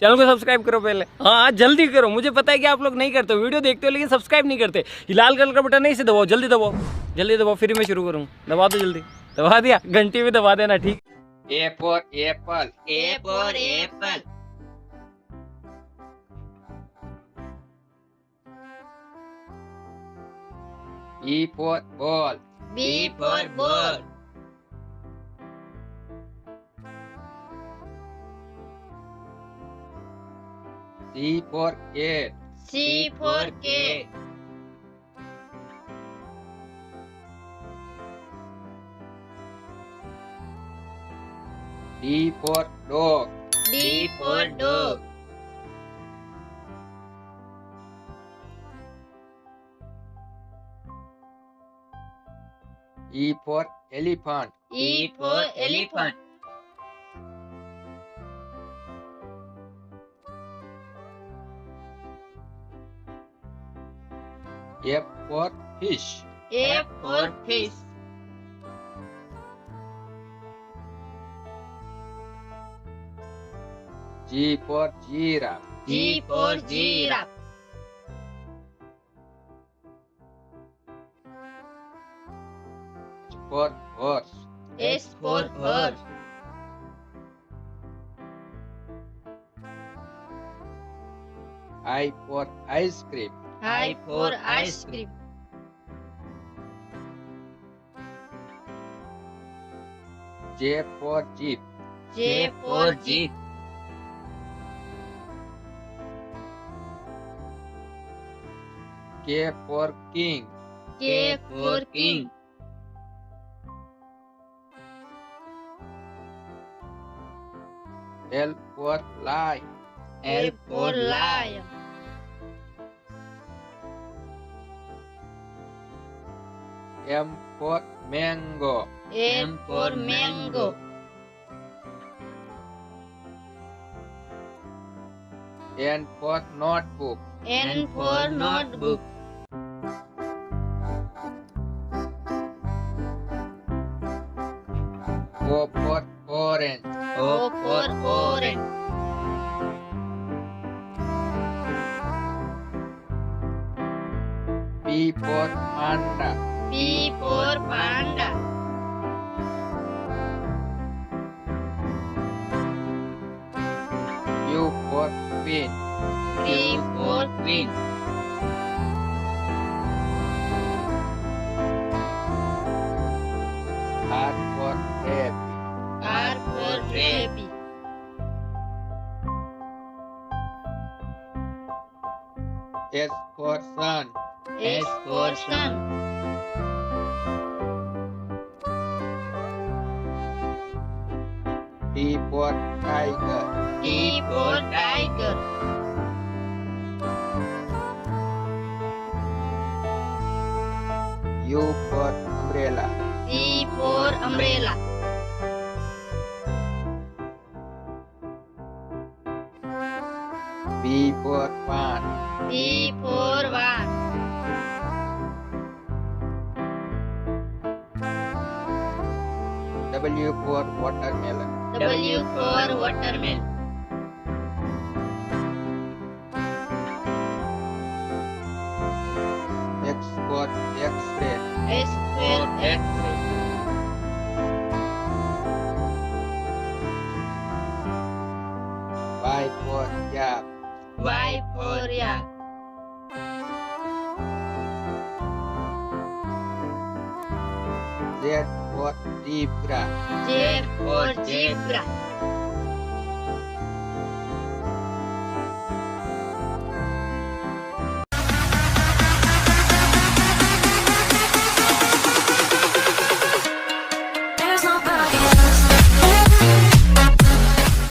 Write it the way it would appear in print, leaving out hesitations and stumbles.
Channel को subscribe करो पहले। हाँ जल्दी करो, मुझे पता है कि आप लोग नहीं करते हो, वीडियो देखते हो लेकिन सब्सक्राइब नहीं करते। ये लाल कलर का बटन नहीं, इसे दबाओ, जल्दी दबाओ, जल्दी दबाओ, फिर मैं शुरू करूँ। दबा दो जल्दी, दबा दिया, घंटी भी दबा देना, ठीक। A for apple. A for apple. B for ball. B for ball. C for cat. C for cat. D for dog. D for dog. E for elephant. E for elephant. F for fish. F for fish. G for giraffe. G for giraffe. H for horse. S for horse. I for ice cream. I for ice cream. J for jeep. J for jeep. K for king. K for king. L for lion. L for lion. M for mango. M for mango. N for notebook. N for notebook. O for orange. O for orange. P for panda. P for panda. U for queen. Q for queen. R for rabbit. R for rabbit. S for sun. S for sun. T for tiger. T for tiger. U for umbrella. U for umbrella. V for van. V for van. W for watermelon. W for watermelon. X for X-ray. S for X-ray. Y for yak. Y for yak. Z for zebra. Z for zebra.